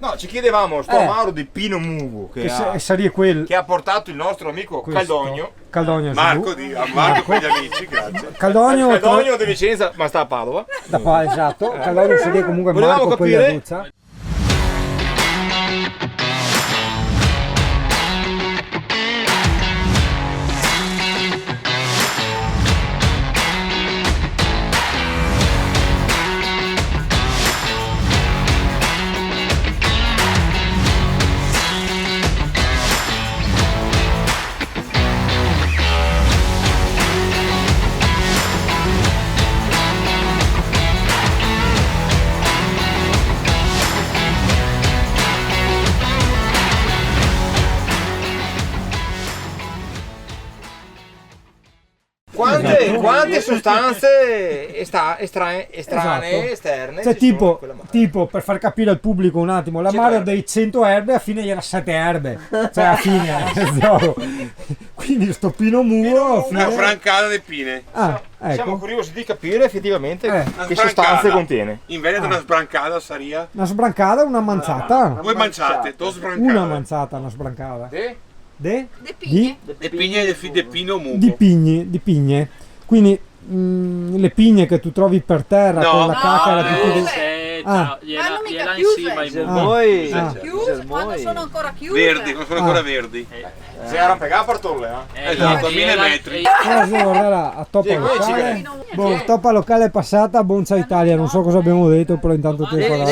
No, ci chiedevamo sto amaro di Pino Mugo che ha portato il nostro amico Caldogno. Caldogno Marco con gli amici, grazie. Caldogno di Vicenza, ma sta a Padova. Esatto, Caldogno seria comunque Volevamo Marco capire... poi Duzza. Quante sostanze estranee, esterne? Cioè tipo per far capire al pubblico un attimo, l'amaro dei 100 erbe a fine era 7 erbe, cioè a fine quindi sto Pino Mugo una francata di pine. Ecco. Siamo curiosi di capire effettivamente che sostanze contiene. In Veneto una sbrancata sarebbe una sbrancata, una manzata, due manciate, due sbrancate, una manzata, una sbrancata De pigne. Le pigne di Pino Mugo. Di pigne. Quindi le pigne che tu trovi per terra con la cacca Gliela insieme ai sermoi. Chiuse quando sono ancora chiuse. Verdi, non sono ancora verdi. Si era pegata per tolle, Esatto, a 1000 metri. Allora, a Toppa Locale. Toppa Locale è passata, Bonza Italia, non so cosa abbiamo detto, però intanto tu hai parlato.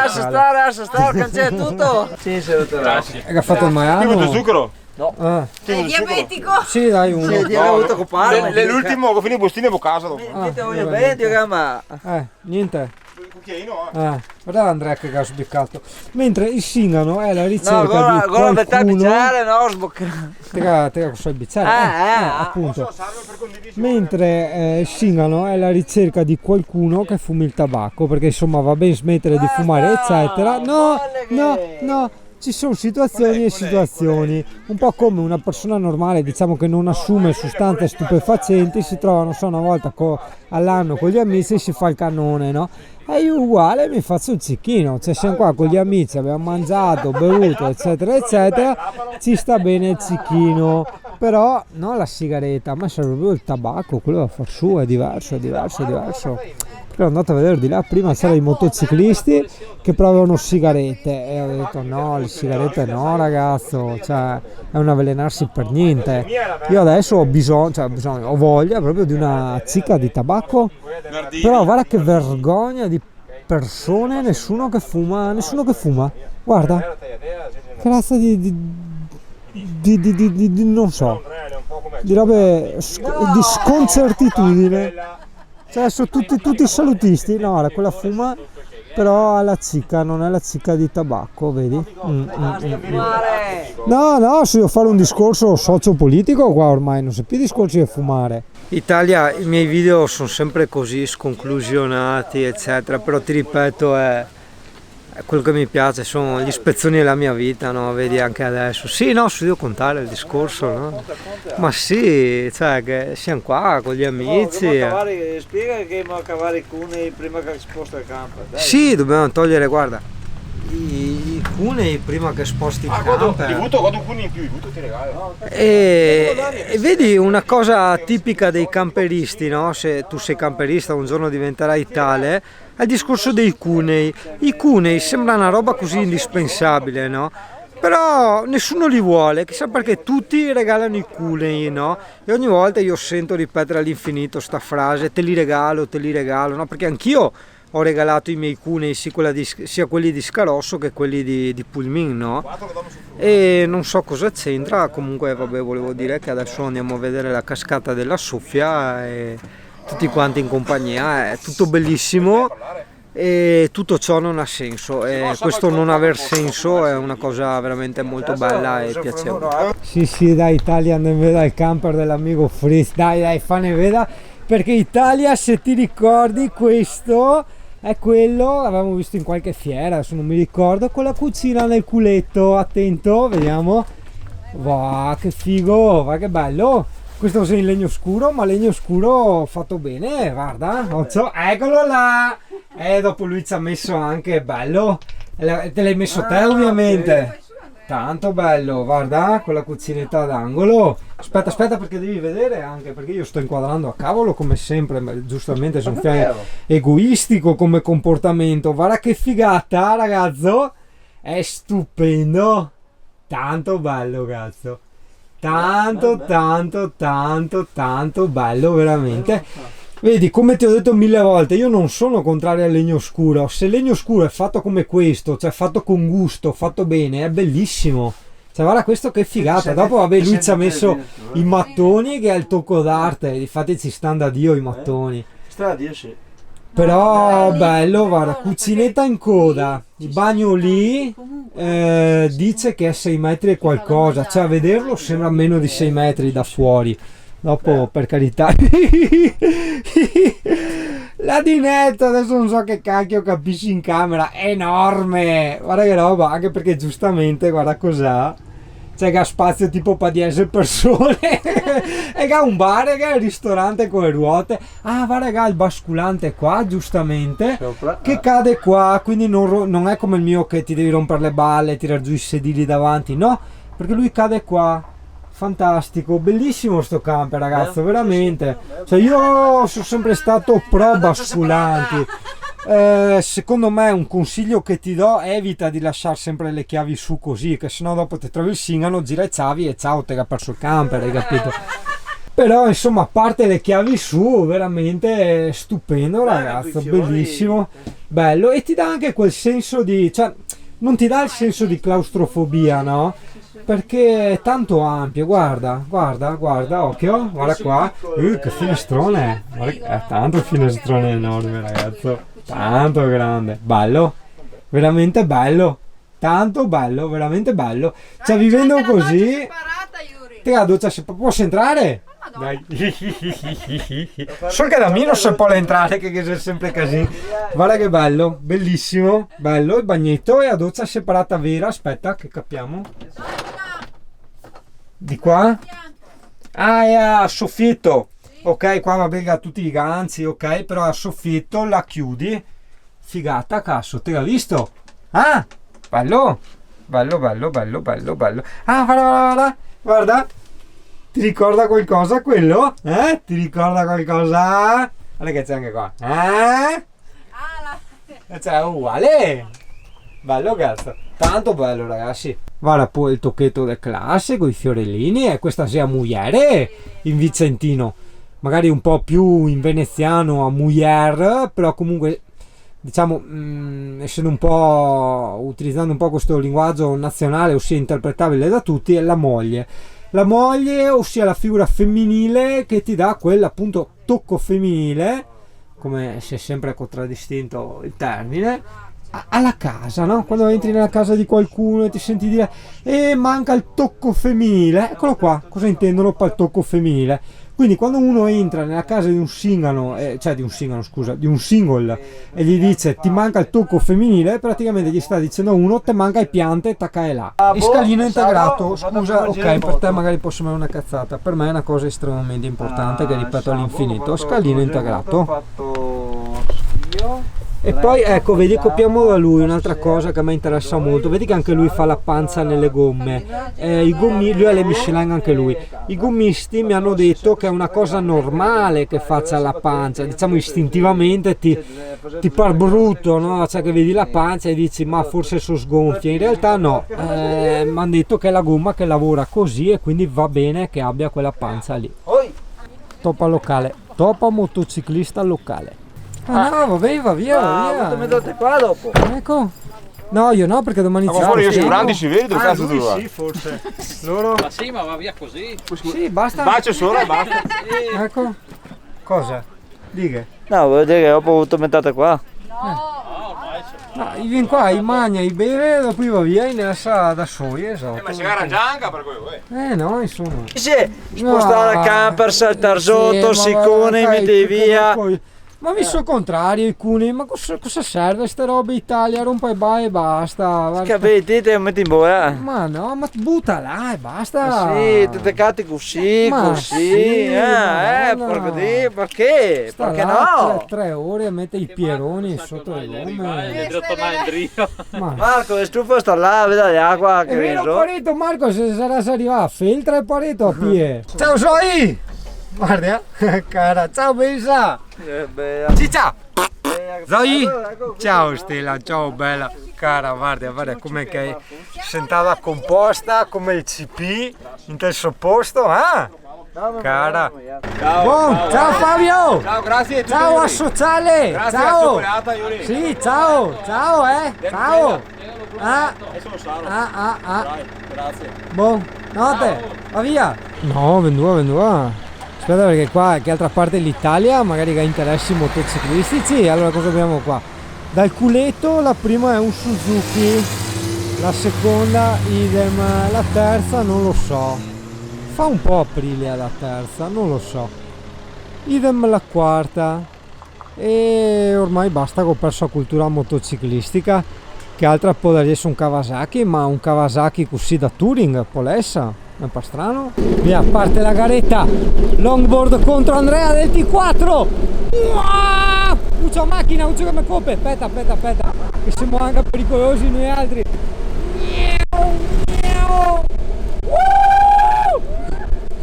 Stare, cancella tutto. Sì, Grazie. Hai fatto il maiano? Più zucchero? No. È diabetico? Sì, dai, uno. L'ultimo che finì i bustini a casa dopo. Voglio bene, ma... Niente. Cucchiaino, guarda Andrea che ha sbiccato. Mentre il singano è la ricerca di qualcuno... Tega cosa bicchiere? Appunto. Mentre il singano è la ricerca di qualcuno che fumi il tabacco, perché insomma va bene smettere di fumare eccetera. No. Ci sono situazioni e situazioni, un po' come una persona normale, diciamo che non assume sostanze stupefacenti, si trova, non so, una volta all'anno con gli amici e si fa il cannone, no? E io uguale mi faccio il cicchino, cioè siamo qua con gli amici, abbiamo mangiato, bevuto, eccetera, eccetera, ci sta bene il cicchino, però non la sigaretta, ma serve proprio il tabacco, quello da far su, è diverso. Ero andato a vedere di là, prima c'erano i motociclisti che provavano sigarette e ho detto no, le sigarette no ragazzo, cioè è un avvelenarsi per niente. Io adesso ho voglia proprio di una cicca di tabacco, però guarda che vergogna di persone, nessuno che fuma, guarda, che razza di non so, di robe, di sconcertitudine. Cioè sono tutti salutisti, no, quella fuma, però ha la cicca, non è la cicca di tabacco, vedi? No, se devo fare un discorso sociopolitico qua ormai non si più discorsi di fumare. Italia, i miei video sono sempre così sconclusionati, eccetera, però ti ripeto è quello che mi piace, sono gli spezzoni della mia vita, no? Vedi anche adesso. Sì, no, se devo contare il discorso, no? Ma sì, cioè che siamo qua con gli amici. Spiega che dobbiamo cavare i cunei prima che si sposta il campo. Dai. Sì, dobbiamo togliere, guarda, i cunei prima che sposti il campo. Godo un cunei in più, ti regalo. E vedi una cosa tipica dei camperisti, no? Se tu sei camperista un giorno diventerai tale, è il discorso dei cunei. I cunei sembra una roba così indispensabile, no? Però nessuno li vuole, chissà perché tutti regalano i cunei, no? E ogni volta io sento ripetere all'infinito sta frase, te li regalo, no? Perché anch'io ho regalato i miei cunei sia quelli di Scarosso che quelli di Pulmin, no? E non so cosa c'entra, comunque vabbè, volevo dire che adesso andiamo a vedere la cascata della Soffia e tutti quanti in compagnia, è tutto bellissimo e tutto ciò non ha senso e questo non aver senso è una cosa veramente molto bella e piacevole. Sì dai, Italia, ne veda il camper dell'amico Fritz, dai fane veda, perché Italia, se ti ricordi, questo è quello, l'avevamo visto in qualche fiera, adesso non mi ricordo, con la cucina nel culetto, attento, vediamo, wow, che figo, va che bello. Questo è in legno scuro, ma legno scuro fatto bene, guarda, eccolo là! E dopo lui ci ha messo anche, bello, Te l'hai messo te ovviamente. Tanto bello, guarda, con la cucinetta d'angolo. Aspetta perché devi vedere anche, perché io sto inquadrando a cavolo come sempre, ma giustamente sono egoistico come comportamento. Guarda che figata, ragazzo. È stupendo. Tanto bello, cazzo. Tanto bello, veramente. Vedi, come ti ho detto 1000 volte, io non sono contrario al legno scuro. Se il legno scuro è fatto come questo, cioè fatto con gusto, fatto bene, è bellissimo. Cioè guarda questo che figata. Dopo vabbè, lui ci ha messo i mattoni che è il tocco d'arte. Infatti ci stanno da Dio i mattoni. Però bello, guarda, cucinetta in coda, il bagno lì, dice che è 6 metri e qualcosa, cioè a vederlo sembra meno di 6 metri da fuori. Dopo, per carità, la dinetta, adesso non so che cacchio capisci in camera, è enorme, guarda che roba, anche perché giustamente, guarda cos'ha. C'è che ha spazio tipo per 10 persone e che ha un bar e che ha il ristorante con le ruote. Ah, va raga, il basculante qua, giustamente, che cade qua, quindi non è come il mio che ti devi rompere le balle, tirare giù i sedili davanti, no, perché lui cade qua. Fantastico, bellissimo sto camper, ragazzo, veramente. Cioè io sono sempre stato pro basculanti. Secondo me un consiglio che ti do: evita di lasciare sempre le chiavi su così, che sennò dopo ti trovi il singano, gira i chiavi e ciao, te che ha perso il camper, hai capito? Però insomma, a parte le chiavi su, veramente stupendo, ragazzo, bellissimo, bello, e ti dà anche quel senso di, cioè non ti dà il senso di claustrofobia, no? Perché è tanto ampio, guarda, occhio, guarda qua, che finestrone, è tanto finestrone enorme, ragazzo, tanto grande, bello, veramente bello, tanto bello, veramente bello, cioè vivendo così, te la doccia posso entrare? Dai. Solo che da me non si può entrare, che è sempre così. Guarda che bello, bellissimo, bello il bagnetto e la doccia separata vera. Aspetta che capiamo. Di qua? Ah, è a soffitto. Ok, qua va bene a tutti i ganzi, ok, però a soffitto la chiudi. Figata, cazzo, te l'ha visto? Ah, bello. Ah, guarda. Ti ricorda qualcosa quello? Ti ricorda qualcosa? Guarda che c'è anche qua. C'è uguale. Bello, cazzo. Tanto bello, ragazzi. Guarda poi il tocchetto del classe con i fiorellini e questa sia mugliere in vicentino. Magari un po' più in veneziano a muglier, però comunque diciamo essendo un po' utilizzando un po' questo linguaggio nazionale, ossia interpretabile da tutti, è la moglie. La moglie, ossia la figura femminile che ti dà quel appunto tocco femminile, come si è sempre contraddistinto il termine, alla casa, no? Quando entri nella casa di qualcuno e ti senti dire manca il tocco femminile, eccolo qua, cosa intendono per il tocco femminile? Quindi quando uno entra nella casa di un singolo, di un single e gli dice ti manca il tocco femminile, praticamente gli sta dicendo a uno te manca il piante, tacca là. E scalino integrato, scusa, ok, per te magari può sembrare una cazzata, per me è una cosa estremamente importante che ripeto all'infinito, scalino integrato. E poi ecco, vedi, copiamo da lui un'altra cosa che a me interessa molto, vedi che anche lui fa la panza nelle gomme, i gommi, lui ha le Michelin anche lui, i gommisti mi hanno detto che è una cosa normale che faccia la pancia, diciamo istintivamente ti par brutto, no? Cioè che vedi la pancia e dici ma forse sono sgonfia, in realtà no, mi hanno detto che è la gomma che lavora così e quindi va bene che abbia quella pancia lì. Topa locale, topa motociclista locale. Ah no, va via. Mettete qua dopo. Ecco. No, io no, perché domani Ma fuori io sono grandi, si vede, dove cazzo tu vai? Sì, forse. Loro? Ma sì, ma va via così. Sì, basta. Bacio solo e basta. Ecco. Cosa? Dica. No, vuol dire che dopo avuto mettete qua. No, vieni qua, mangia, beve, dopo va via in essa da soli, esatto. Ma si arrangia anche per quello, no, insomma. Sì, spostare il camper, saltare sotto, siccone, metti via. Ma mi sono contrario i cuni, ma cosa serve ste robe Italia? Rompa e vai e basta. Capite, te metti in boia. Ma no, ma butta là e basta. Ma sì, te catti così, Ma così. sì, Porco di, perché? Sta Perché là no? 3 ore a mettere i pieroni sotto le gomme. Ma Marco, è stufo sta là, vedi l'acqua è che vero riso. parito Marco, se sarà arrivato a filtra e parito a pie. Ciao Zoe! Guarda, cara, ciao Besa! Ciccia! Zoe! Ciao Stella, ciao bella! Cara, guarda come che è sentata composta come il CP in quel suo posto, eh? Cara! Ciao, ciao Fabio! Ciao, grazie. Ciao a sociale! Grazie Ciao! alla cioccolata, Iuri. Sì, ciao! Ciao Ciao! Adesso lo sarò. Grazie. Buon notte! Va via! No, vendua. Aspetta perché qua, che altra parte dell'Italia, magari che ha interessi motociclistici. Allora cosa abbiamo qua? Dal culetto la prima è un Suzuki, la seconda idem, la terza non lo so. Fa un po' Aprilia la terza, non lo so. Idem la quarta. E ormai basta che ho perso la cultura motociclistica. Che altra può dare un Kawasaki, ma un Kawasaki così da touring, polessa. È un po' strano. Via, parte la garetta. Longboard contro Andrea del T4. Uccia macchina, uccia come coppe. Aspetta. Che siamo anche pericolosi noi altri.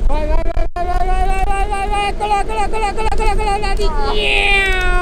Vai. Eccola.